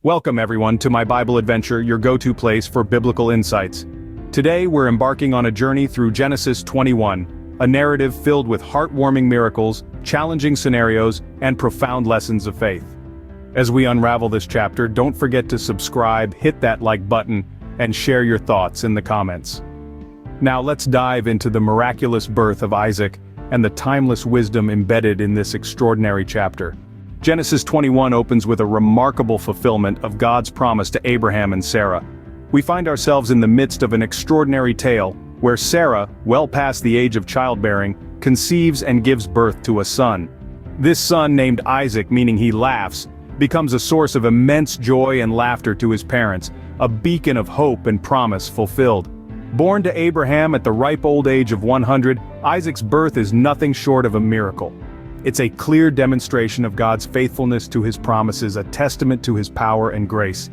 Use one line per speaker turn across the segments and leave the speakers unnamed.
Welcome everyone to my Bible adventure, your go-to place for biblical insights. Today we're embarking on a journey through Genesis 21, a narrative filled with heartwarming miracles, challenging scenarios, and profound lessons of faith. As we unravel this chapter, don't forget to subscribe, hit that like button, and share your thoughts in the comments. Now let's dive into the miraculous birth of Isaac and the timeless wisdom embedded in this extraordinary chapter. Genesis 21 opens with a remarkable fulfillment of God's promise to Abraham and Sarah. We find ourselves in the midst of an extraordinary tale, where Sarah, well past the age of childbearing, conceives and gives birth to a son. This son, named Isaac, meaning he laughs, becomes a source of immense joy and laughter to his parents, a beacon of hope and promise fulfilled. Born to Abraham at the ripe old age of 100, Isaac's birth is nothing short of a miracle. It's a clear demonstration of God's faithfulness to his promises, a testament to his power and grace.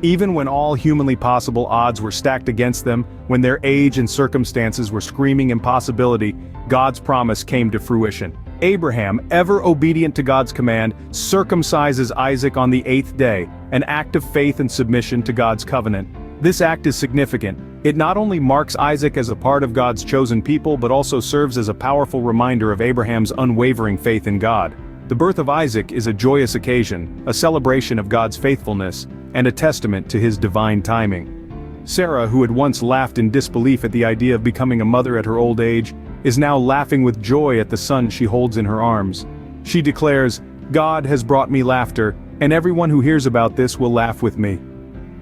Even when all humanly possible odds were stacked against them, when their age and circumstances were screaming impossibility, God's promise came to fruition. Abraham, ever obedient to God's command, circumcises Isaac on the 8th day, an act of faith and submission to God's covenant. This act is significant. It not only marks Isaac as a part of God's chosen people but also serves as a powerful reminder of Abraham's unwavering faith in God. The birth of Isaac is a joyous occasion, a celebration of God's faithfulness, and a testament to his divine timing. Sarah, who had once laughed in disbelief at the idea of becoming a mother at her old age, is now laughing with joy at the son she holds in her arms. She declares, "God has brought me laughter, and everyone who hears about this will laugh with me."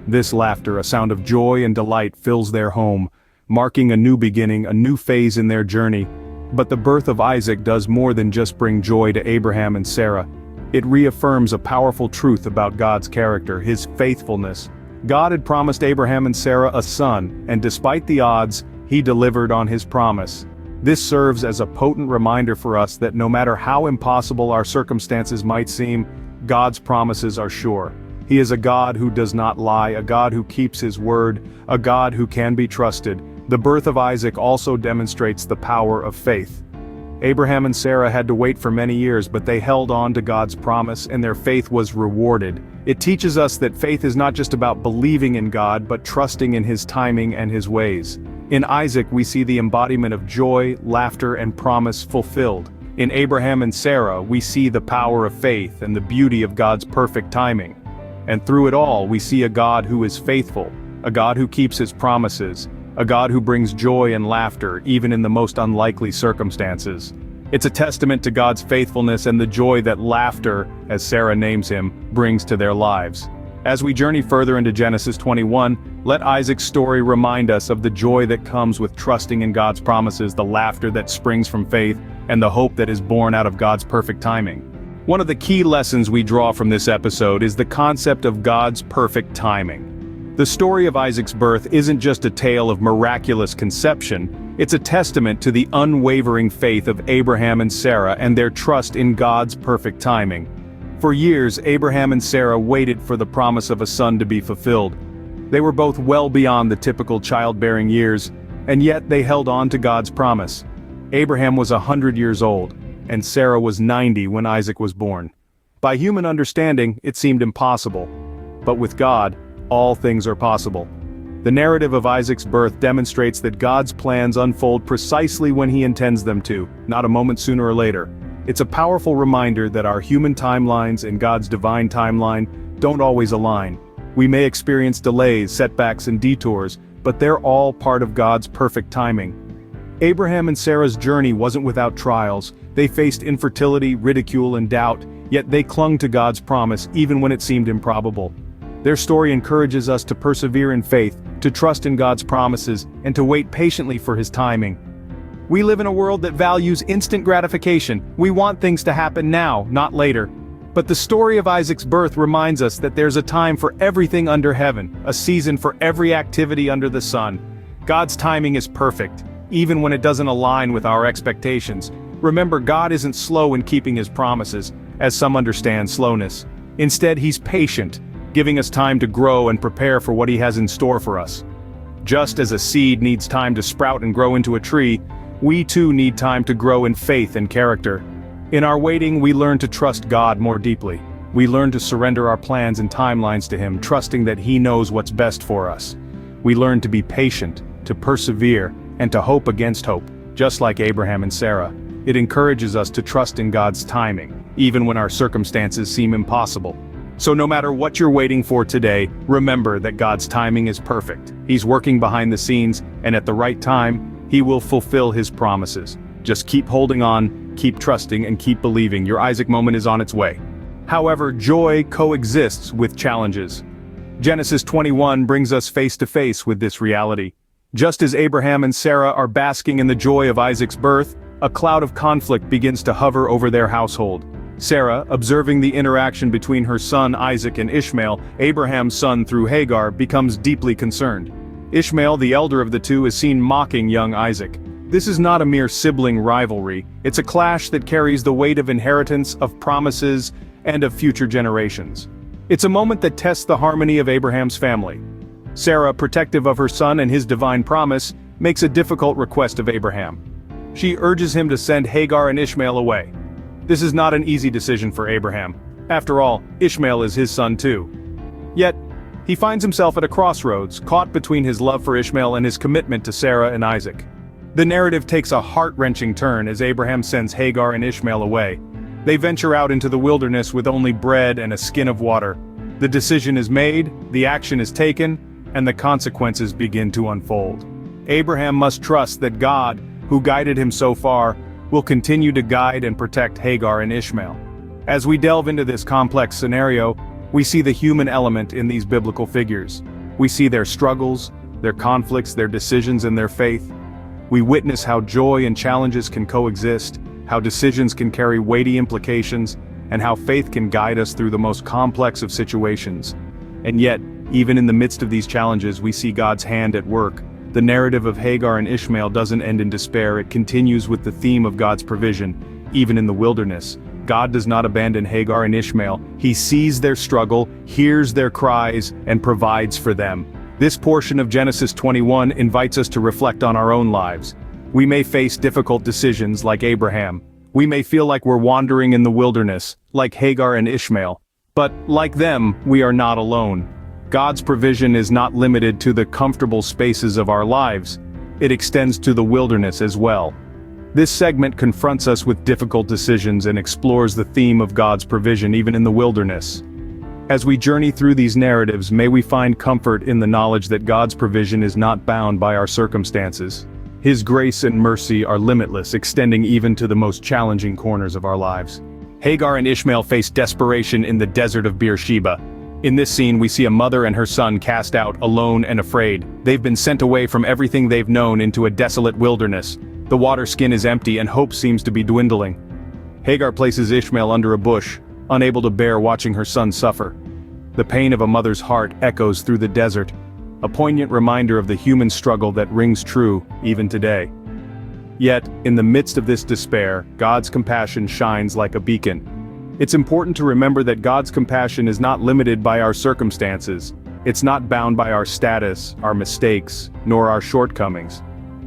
This laughter, a sound of joy and delight, fills their home, marking a new beginning, a new phase in their journey. But the birth of Isaac does more than just bring joy to Abraham and Sarah. It reaffirms a powerful truth about God's character, his faithfulness. God had promised Abraham and Sarah a son, and despite the odds, he delivered on his promise. This serves as a potent reminder for us that no matter how impossible our circumstances might seem, God's promises are sure. He is a God who does not lie, a God who keeps his word, a God who can be trusted. The birth of Isaac also demonstrates the power of faith. Abraham and Sarah had to wait for many years, but they held on to God's promise, and their faith was rewarded. It teaches us that faith is not just about believing in God, but trusting in his timing and his ways. In Isaac we see the embodiment of joy, laughter, and promise fulfilled. In Abraham and Sarah we see the power of faith and the beauty of God's perfect timing. And through it all we see a God who is faithful, a God who keeps his promises, a God who brings joy and laughter even in the most unlikely circumstances. It's a testament to God's faithfulness and the joy that laughter, as Sarah names him, brings to their lives. As we journey further into Genesis 21, let Isaac's story remind us of the joy that comes with trusting in God's promises, the laughter that springs from faith, and the hope that is born out of God's perfect timing. One of the key lessons we draw from this episode is the concept of God's perfect timing. The story of Isaac's birth isn't just a tale of miraculous conception, it's a testament to the unwavering faith of Abraham and Sarah and their trust in God's perfect timing. For years, Abraham and Sarah waited for the promise of a son to be fulfilled. They were both well beyond the typical childbearing years, and yet they held on to God's promise. Abraham was 100 years old, and Sarah was 90 when Isaac was born. By human understanding, it seemed impossible. But with God, all things are possible. The narrative of Isaac's birth demonstrates that God's plans unfold precisely when he intends them to, not a moment sooner or later. It's a powerful reminder that our human timelines and God's divine timeline don't always align. We may experience delays, setbacks, and detours, but they're all part of God's perfect timing. Abraham and Sarah's journey wasn't without trials. They faced infertility, ridicule, and doubt, yet they clung to God's promise even when it seemed improbable. Their story encourages us to persevere in faith, to trust in God's promises, and to wait patiently for his timing. We live in a world that values instant gratification. We want things to happen now, not later. But the story of Isaac's birth reminds us that there's a time for everything under heaven, a season for every activity under the sun. God's timing is perfect, even when it doesn't align with our expectations. Remember, God isn't slow in keeping his promises, as some understand slowness. Instead, he's patient, giving us time to grow and prepare for what he has in store for us. Just as a seed needs time to sprout and grow into a tree, we too need time to grow in faith and character. In our waiting, we learn to trust God more deeply. We learn to surrender our plans and timelines to Him, trusting that He knows what's best for us. We learn to be patient, to persevere, and to hope against hope, just like Abraham and Sarah. It encourages us to trust in God's timing, even when our circumstances seem impossible. So no matter what you're waiting for today, remember that God's timing is perfect. He's working behind the scenes, and at the right time, He will fulfill His promises. Just keep holding on, keep trusting, and keep believing. Your Isaac moment is on its way. However, joy coexists with challenges. Genesis 21 brings us face to face with this reality. Just as Abraham and Sarah are basking in the joy of Isaac's birth, a cloud of conflict begins to hover over their household. Sarah, observing the interaction between her son Isaac and Ishmael, Abraham's son through Hagar, becomes deeply concerned. Ishmael, the elder of the two, is seen mocking young Isaac. This is not a mere sibling rivalry, it's a clash that carries the weight of inheritance, of promises, and of future generations. It's a moment that tests the harmony of Abraham's family. Sarah, protective of her son and his divine promise, makes a difficult request of Abraham. She urges him to send Hagar and Ishmael away. This is not an easy decision for Abraham. After all, Ishmael is his son too. Yet, he finds himself at a crossroads, caught between his love for Ishmael and his commitment to Sarah and Isaac. The narrative takes a heart-wrenching turn as Abraham sends Hagar and Ishmael away. They venture out into the wilderness with only bread and a skin of water. The decision is made, the action is taken, and the consequences begin to unfold. Abraham must trust that God, who guided him so far, will continue to guide and protect Hagar and Ishmael. As we delve into this complex scenario, we see the human element in these biblical figures. We see their struggles, their conflicts, their decisions, and their faith. We witness how joy and challenges can coexist, how decisions can carry weighty implications, and how faith can guide us through the most complex of situations. And yet, even in the midst of these challenges, we see God's hand at work. The narrative of Hagar and Ishmael doesn't end in despair, it continues with the theme of God's provision. Even in the wilderness, God does not abandon Hagar and Ishmael. He sees their struggle, hears their cries, and provides for them. This portion of Genesis 21 invites us to reflect on our own lives. We may face difficult decisions like Abraham. We may feel like we're wandering in the wilderness, like Hagar and Ishmael. But, like them, we are not alone. God's provision is not limited to the comfortable spaces of our lives. It extends to the wilderness as well. This segment confronts us with difficult decisions and explores the theme of God's provision even in the wilderness. As we journey through these narratives, may we find comfort in the knowledge that God's provision is not bound by our circumstances. His grace and mercy are limitless, extending even to the most challenging corners of our lives. Hagar and Ishmael face desperation in the desert of Beersheba. In this scene, we see a mother and her son cast out, alone and afraid. They've been sent away from everything they've known into a desolate wilderness. The water skin is empty and hope seems to be dwindling. Hagar places Ishmael under a bush, unable to bear watching her son suffer. The pain of a mother's heart echoes through the desert, a poignant reminder of the human struggle that rings true even today. Yet, in the midst of this despair, God's compassion shines like a beacon. It's important to remember that God's compassion is not limited by our circumstances. It's not bound by our status, our mistakes, nor our shortcomings.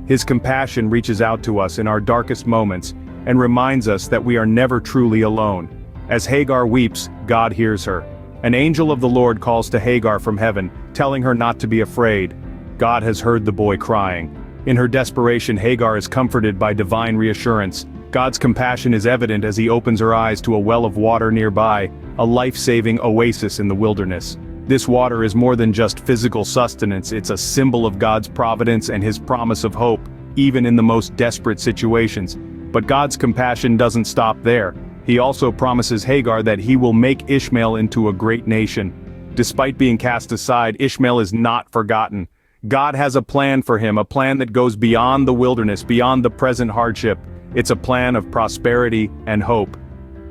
His compassion reaches out to us in our darkest moments and reminds us that we are never truly alone. As Hagar weeps, God hears her. An angel of the Lord calls to Hagar from heaven, telling her not to be afraid. God has heard the boy crying. In her desperation, Hagar is comforted by divine reassurance. God's compassion is evident as he opens her eyes to a well of water nearby, a life-saving oasis in the wilderness. This water is more than just physical sustenance, it's a symbol of God's providence and his promise of hope, even in the most desperate situations. But God's compassion doesn't stop there. He also promises Hagar that he will make Ishmael into a great nation. Despite being cast aside, Ishmael is not forgotten. God has a plan for him, a plan that goes beyond the wilderness, beyond the present hardship. It's a plan of prosperity and hope.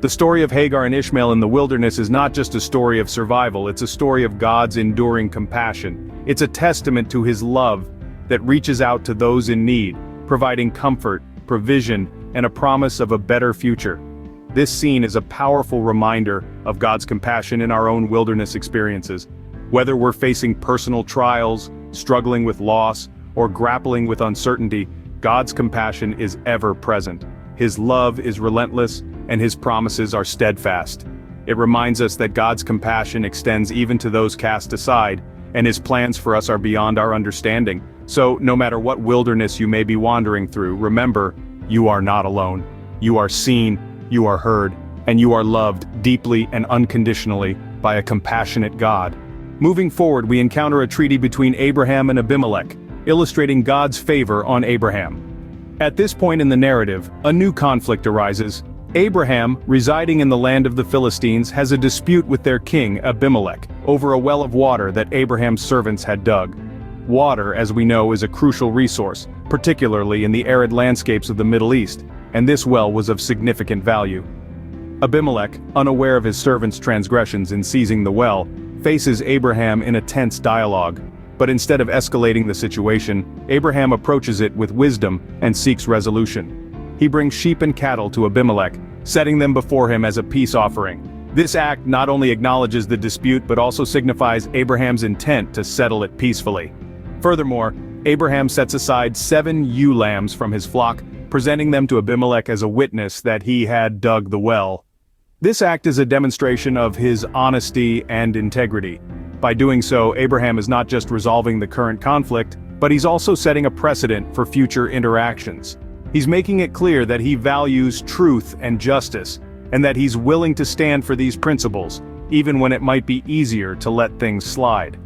The story of Hagar and Ishmael in the wilderness is not just a story of survival, it's a story of God's enduring compassion. It's a testament to his love that reaches out to those in need, providing comfort, provision, and a promise of a better future. This scene is a powerful reminder of God's compassion in our own wilderness experiences. Whether we're facing personal trials, struggling with loss, or grappling with uncertainty, God's compassion is ever present. His love is relentless, and his promises are steadfast. It reminds us that God's compassion extends even to those cast aside, and His plans for us are beyond our understanding. So, no matter what wilderness you may be wandering through, remember, you are not alone. You are seen, you are heard, and you are loved deeply and unconditionally by a compassionate God. Moving forward, we encounter a treaty between Abraham and Abimelech, illustrating God's favor on Abraham. At this point in the narrative, a new conflict arises. Abraham, residing in the land of the Philistines, has a dispute with their king, Abimelech, over a well of water that Abraham's servants had dug. Water, as we know, is a crucial resource, particularly in the arid landscapes of the Middle East, and this well was of significant value. Abimelech, unaware of his servants' transgressions in seizing the well, faces Abraham in a tense dialogue. But instead of escalating the situation, Abraham approaches it with wisdom and seeks resolution. He brings sheep and cattle to Abimelech, setting them before him as a peace offering. This act not only acknowledges the dispute but also signifies Abraham's intent to settle it peacefully. Furthermore, Abraham sets aside 7 ewe lambs from his flock, presenting them to Abimelech as a witness that he had dug the well. This act is a demonstration of his honesty and integrity. By doing so, Abraham is not just resolving the current conflict, but he's also setting a precedent for future interactions. He's making it clear that he values truth and justice, and that he's willing to stand for these principles, even when it might be easier to let things slide.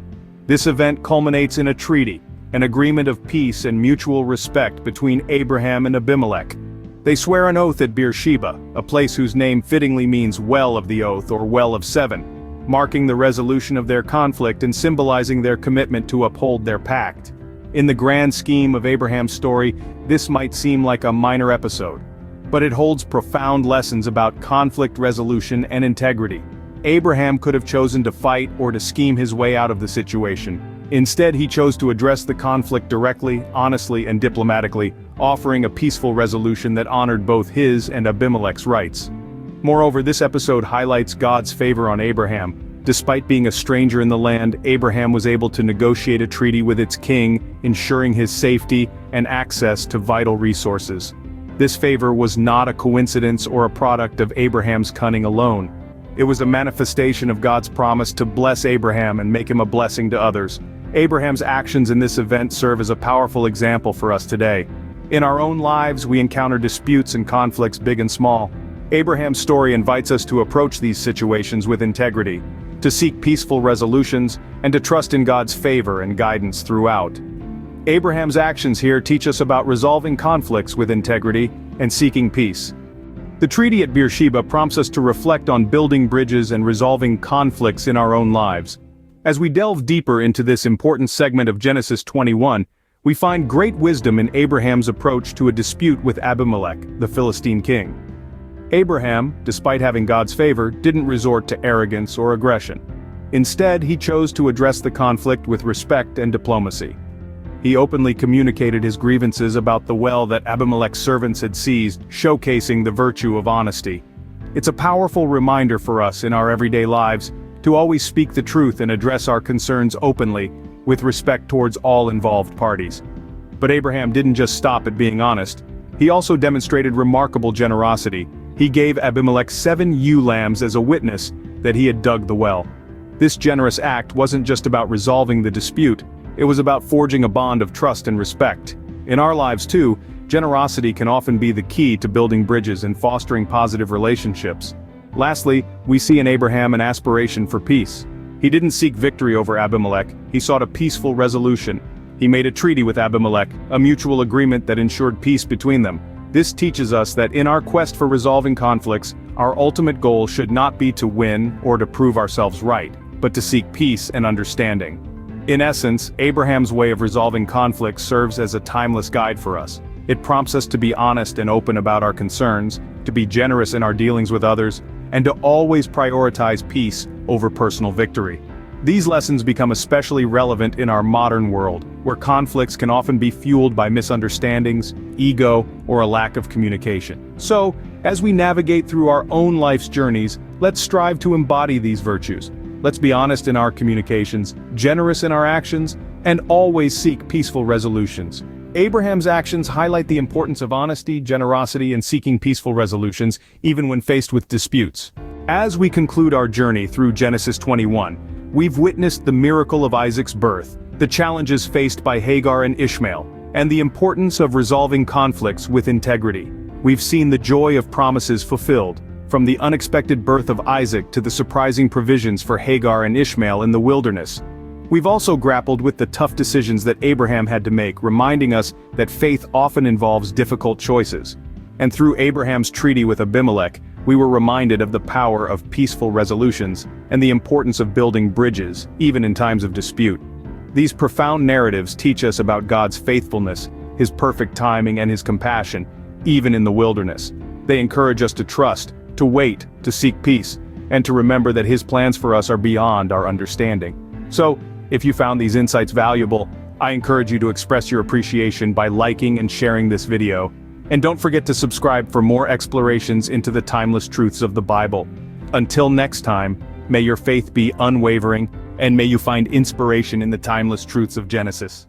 This event culminates in a treaty, an agreement of peace and mutual respect between Abraham and Abimelech. They swear an oath at Beersheba, a place whose name fittingly means well of the oath or well of 7, marking the resolution of their conflict and symbolizing their commitment to uphold their pact. In the grand scheme of Abraham's story, this might seem like a minor episode, but it holds profound lessons about conflict resolution and integrity. Abraham could have chosen to fight or to scheme his way out of the situation. Instead, he chose to address the conflict directly, honestly, and diplomatically, offering a peaceful resolution that honored both his and Abimelech's rights. Moreover, this episode highlights God's favor on Abraham. Despite being a stranger in the land, Abraham was able to negotiate a treaty with its king, ensuring his safety and access to vital resources. This favor was not a coincidence or a product of Abraham's cunning alone. It was a manifestation of God's promise to bless Abraham and make him a blessing to others. Abraham's actions in this event serve as a powerful example for us today. In our own lives, we encounter disputes and conflicts big and small. Abraham's story invites us to approach these situations with integrity, to seek peaceful resolutions, and to trust in God's favor and guidance throughout. Abraham's actions here teach us about resolving conflicts with integrity and seeking peace. The treaty at Beersheba prompts us to reflect on building bridges and resolving conflicts in our own lives. As we delve deeper into this important segment of Genesis 21, we find great wisdom in Abraham's approach to a dispute with Abimelech, the Philistine king. Abraham, despite having God's favor, didn't resort to arrogance or aggression. Instead, he chose to address the conflict with respect and diplomacy. He openly communicated his grievances about the well that Abimelech's servants had seized, showcasing the virtue of honesty. It's a powerful reminder for us in our everyday lives to always speak the truth and address our concerns openly, with respect towards all involved parties. But Abraham didn't just stop at being honest. He also demonstrated remarkable generosity. He gave Abimelech 7 ewe lambs as a witness that he had dug the well. This generous act wasn't just about resolving the dispute, it was about forging a bond of trust and respect. In our lives too, generosity can often be the key to building bridges and fostering positive relationships. Lastly, we see in Abraham an aspiration for peace. He didn't seek victory over Abimelech, he sought a peaceful resolution. He made a treaty with Abimelech, a mutual agreement that ensured peace between them. This teaches us that in our quest for resolving conflicts, our ultimate goal should not be to win or to prove ourselves right, but to seek peace and understanding. In essence, Abraham's way of resolving conflicts serves as a timeless guide for us. It prompts us to be honest and open about our concerns, to be generous in our dealings with others, and to always prioritize peace over personal victory. These lessons become especially relevant in our modern world, where conflicts can often be fueled by misunderstandings, ego, or a lack of communication. So, as we navigate through our own life's journeys, let's strive to embody these virtues. Let's be honest in our communications, generous in our actions, and always seek peaceful resolutions. Abraham's actions highlight the importance of honesty, generosity, and seeking peaceful resolutions, even when faced with disputes. As we conclude our journey through Genesis 21, we've witnessed the miracle of Isaac's birth, the challenges faced by Hagar and Ishmael, and the importance of resolving conflicts with integrity. We've seen the joy of promises fulfilled, from the unexpected birth of Isaac to the surprising provisions for Hagar and Ishmael in the wilderness. We've also grappled with the tough decisions that Abraham had to make, reminding us that faith often involves difficult choices. And through Abraham's treaty with Abimelech, we were reminded of the power of peaceful resolutions and the importance of building bridges, even in times of dispute. These profound narratives teach us about God's faithfulness, His perfect timing and His compassion, even in the wilderness. They encourage us to trust, to wait, to seek peace, and to remember that His plans for us are beyond our understanding. So, if you found these insights valuable, I encourage you to express your appreciation by liking and sharing this video. And don't forget to subscribe for more explorations into the timeless truths of the Bible. Until next time, may your faith be unwavering, and may you find inspiration in the timeless truths of Genesis.